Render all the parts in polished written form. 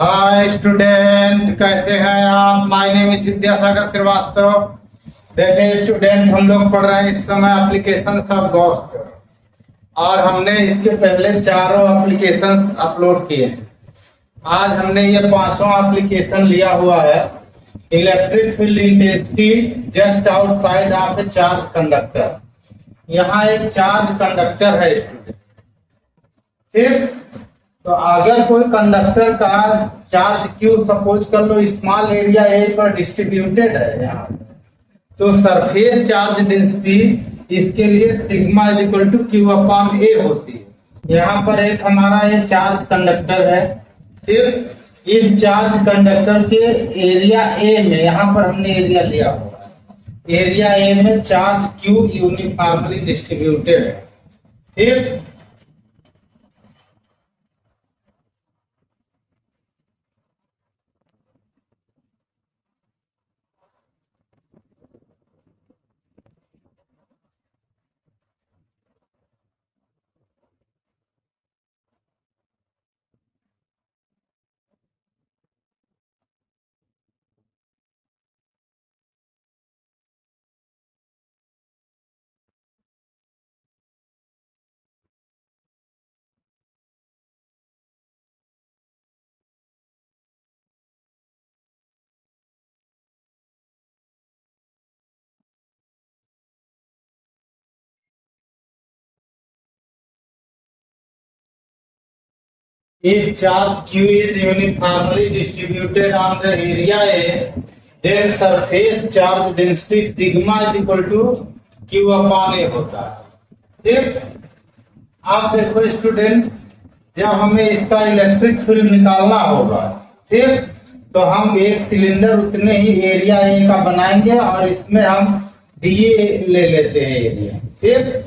Hi student, कैसे हैं आप? My name is Vidyasagar Srivastava. देखिए स्टूडेंट, हम लोग पढ़ रहे हैं इस समय एप्लीकेशंस ऑफ घोस्ट और हमने इसके पहले चारों एप्लीकेशंस अपलोड किए हैं। आज हमने ये पांचवा एप्लीकेशन लिया हुआ है, electric field intensity just outside of A charge conductor. यहाँ एक चार्ज कंडक्टर है स्टूडेंट, ठीक। तो अगर कोई कंडक्टर का चार्ज क्यू सपोज कर लो स्मॉल एरिया ए पर डिस्ट्रीब्यूटेड है यहाँ, तो सरफेस चार्ज डेंसिटी इसके लिए sigma is equal to Q upon a होती है। यहाँ पर एक हमारा ये चार्ज कंडक्टर है, ठीक। इस चार्ज कंडक्टर के एरिया ए में, यहाँ पर हमने एरिया लिया हुआ है, एरिया ए में चार्ज क्यू यूनिफॉर्मली डिस्ट्रीब्यूटेड है, ठीक। If charge Q is uniformly distributed on the area A, then surface charge density sigma is equal to Q upon A होता है, ठीक। आप देखो स्टूडेंट, जब हमें इसका इलेक्ट्रिक फील्ड निकालना होगा, ठीक, तो हम एक सिलेंडर उतने ही एरिया ए का बनाएंगे और इसमें हम डीए ले लेते हैं एरिया, ठीक।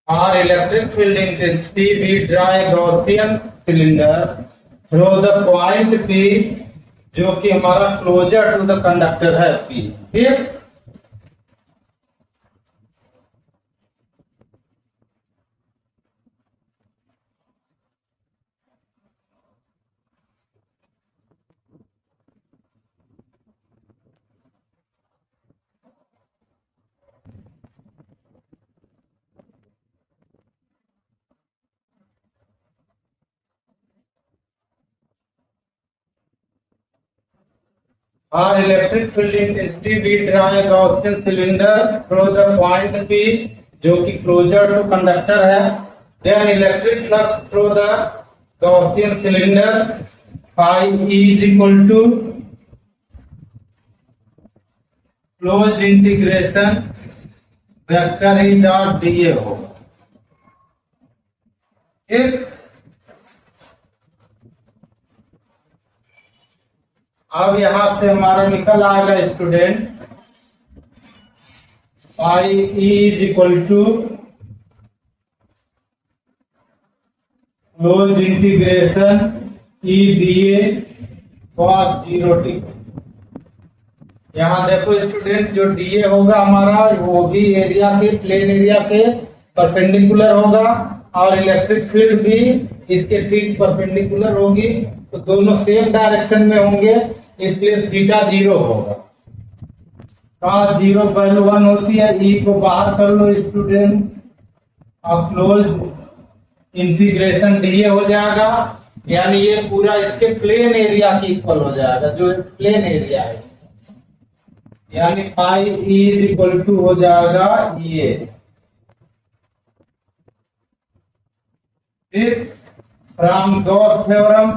Our electric field intensity, we draw a Gaussian cylinder through the point P, जो कि हमारा क्लोजर टू द कंडक्टर है P, ठीक। Our electric field intensity, we draw a Gaussian cylinder through the point P, जो कि closer to conductor है। Then electric flux through the Gaussian cylinder phi E is equal to closed integration vector E dot dA होगा, ठीक। अब यहां से हमारा निकल आएगा student phi E is equal to close integration E D A cos 0t। यहां देखो स्टूडेंट, जो डीए होगा हमारा वो भी एरिया के, प्लेन एरिया के परपेंडिकुलर होगा और इलेक्ट्रिक फील्ड भी इसके ठीक परपेंडिकुलर होगी, तो दोनों सेम डायरेक्शन में होंगे, इसलिए थीटा 0 होगा। cos 0 वैल्यू 1 होती है। ई को बाहर कर लो स्टूडेंट, और क्लोज इंटीग्रेशन डीए हो जाएगा, यानी ये पूरा इसके प्लेन एरिया की इक्वल हो जाएगा, जो प्लेन एरिया है, यानी फाई इज इक्वल टू हो जाएगा ये। फिर from Gauss theorem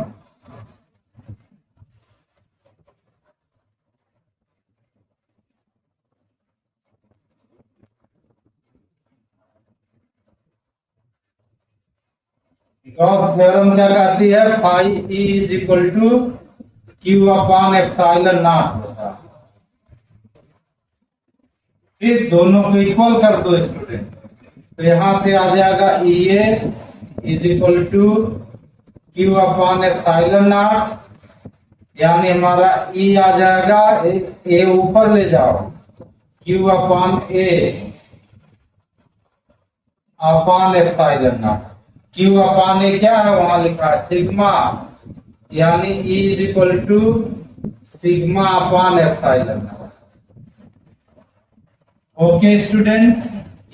Gauss theorem क्या कहती है, phi is equal to Q upon epsilon naught होगा। फिर दोनों को इक्वल कर दो स्टूडेंट, तो यहां से आ जाएगा E A is equal to Q upon epsilon naught, यानी हमारा ई आ जाएगा, ए ऊपर ले जाओ, Q upon A upon epsilon naught. Q upon A क्या है, वहां लिखा है सिग्मा, यानी E is equal to sigma upon epsilon naught. Okay student,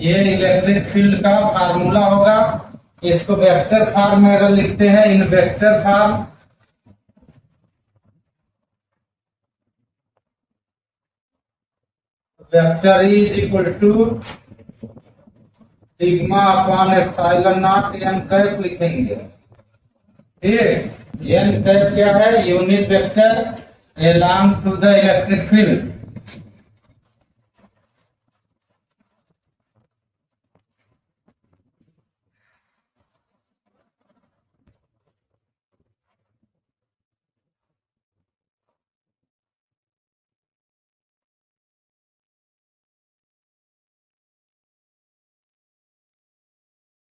ये इलेक्ट्रिक फील्ड का फार्मूला होगा। इसको वेक्टर फॉर्म में अगर लिखते हैं, in vector form, vector is equal to sigma upon epsilon naught N cap लिखेंगे। ठीक, एन कैप क्या है, unit vector along to the electric field.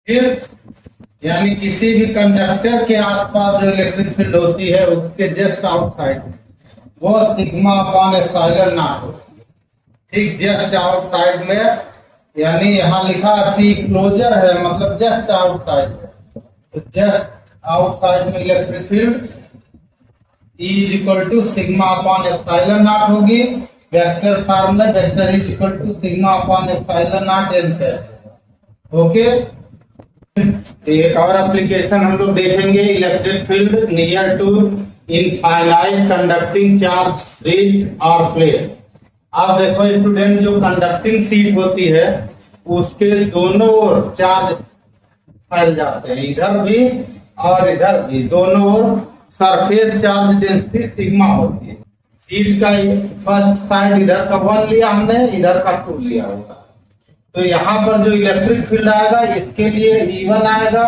फिर यानी किसी भी कंडक्टर के आसपास जो इलेक्ट्रिक फील्ड होती है उसके जस्ट आउटसाइड वो सिग्मा अपॉन एप्सिलॉन नॉट होती है। ठीक, जस्ट आउटसाइड में, यानी यहाँ लिखा है पी क्लोजर है, मतलब जस्ट आउटसाइड है, तो जस्ट आउटसाइड में electric field E is equal to sigma upon epsilon naught होगी। वेक्टर फॉर्म में vector is equal to sigma upon epsilon naught N cap. Okay, एक और एप्लीकेशन हम लोग देखेंगे, electric field near to infinite conducting charge sheet और plate. आप देखो स्टूडेंट, जो कंडक्टिंग शीट होती है उसके दोनों ओर चार्ज फैल जाते हैं, इधर भी और इधर भी, दोनों ओर सरफेस चार्ज डेंसिटी सिग्मा होती है। शीट का फर्स्ट साइड इधर का 1 लिया हमने, इधर का 2 लिया होगा, तो यहाँ पर जो इलेक्ट्रिक फील्ड आएगा इसके लिए E1 आएगा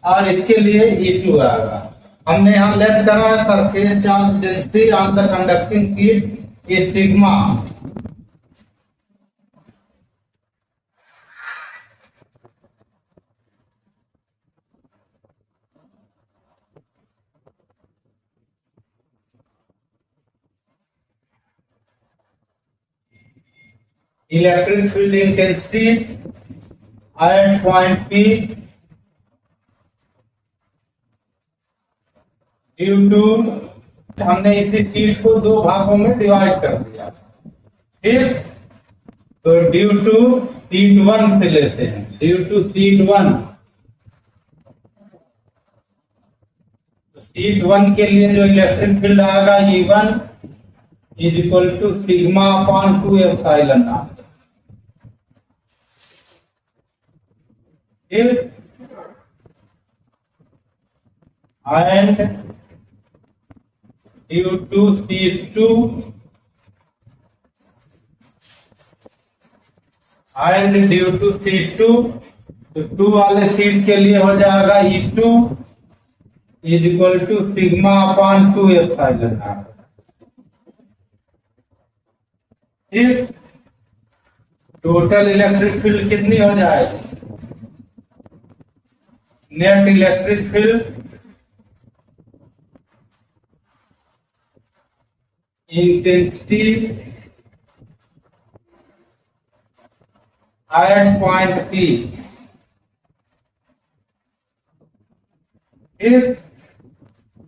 और इसके लिए E2 आएगा। हमने यहाँ लेट करा है surface charge density on the conducting sheet is sigma. Electric field intensity at point P due to, हमने इसी शीट को 2 भागों में डिवाइड कर दिया। ठीक, तो ड्यू टू शीट 1 से लेते हैं, ड्यू टू शीट 1। शीट 1 के लिए जो इलेक्ट्रिक फील्ड आएगा E1 is equal to sigma upon 2 epsilon naught. and due to C2 and due to C2, तो 2 वाले सीट के लिए हो जाएगा E2 is equal to sigma upon 2 epsilon naught. ठीक, टोटल इलेक्ट्रिक फील्ड कितनी हो जाएगी, net electric field intensity at point P।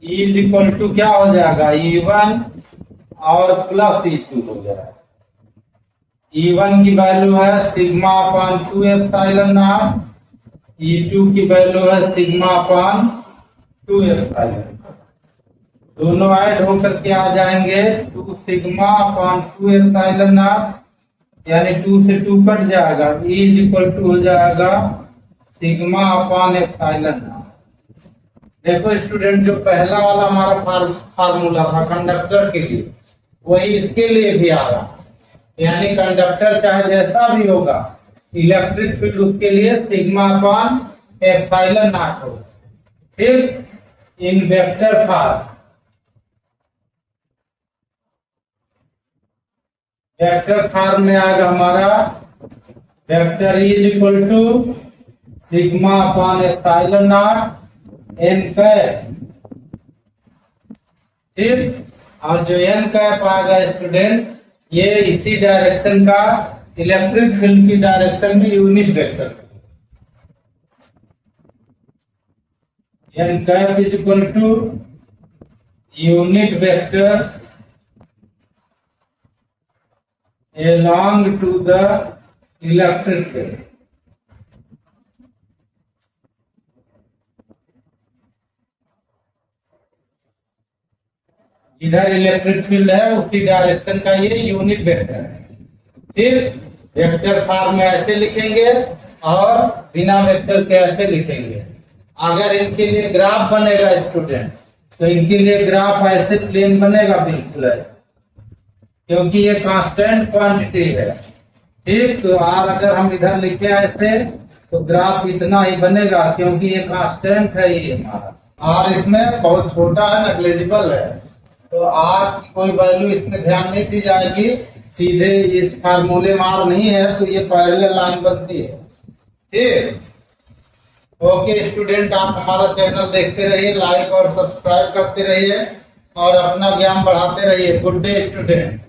Is equal to क्या हो जाएगा, E1 और प्लस E2 हो जाएगा। E1 की वैल्यू है sigma upon 2 epsilon not, E2 की वैल्यू है सिग्मा अपॉन 2 एप्सिलॉन। दोनों ऐड होकर के आ जाएंगे 2 सिग्मा अपॉन 2 एप्सिलॉन नॉट, यानी 2 से 2 कट जाएगा, इज इक्वल टू हो जाएगा सिग्मा अपॉन एप्सिलॉन नॉट। देखो स्टूडेंट, जो पहला वाला हमारा फार्मूला था कंडक्टर के लिए, वही इसके लिए भी आ रहा, यानी कंडक्टर चाहे जैसा भी होगा, इलेक्ट्रिक फील्ड उसके लिए सिग्मा अपॉन एप्सिलॉन नॉट होगा। फिर in vector form, vector form में आएगा हमारा vector is equal to sigma upon epsilon naught N cap. फिर और जो एन कैप आएगा स्टूडेंट, ये इसी डायरेक्शन का इलेक्ट्रिक फील्ड की डायरेक्शन में unit vector, N cap is equal to unit vector along to the electric field। इधर इलेक्ट्रिक फील्ड है, उसी डायरेक्शन का ये यूनिट वेक्टर है। फिर वेक्टर फॉर्म में ऐसे लिखेंगे और बिना वेक्टर के ऐसे लिखेंगे। अगर इनके लिए ग्राफ बनेगा स्टूडेंट, तो इनके लिए ग्राफ ऐसे प्लेन बनेगा, बिल्कुल ऐसे, क्योंकि ये कांस्टेंट क्वांटिटी है। ठीक, तो आर अगर हम इधर लिखे ऐसे, तो ग्राफ इतना ही बनेगा, क्योंकि ये कांस्टेंट है ये हमारा। आर इसमें बहुत छोटा है, नेग्लिजिबल है, तो आर की कोई वैल्यू इसमें ध्यान नहीं दी जाएगी। सीधे इस फार्मूले में आर नहीं है, तो ये पैरेलल लाइन बनती है। ठीक, ओके स्टूडेंट, आप हमारा चैनल देखते रहिए, लाइक और सब्सक्राइब करते रहिए और अपना ज्ञान बढ़ाते रहिए। Good day student.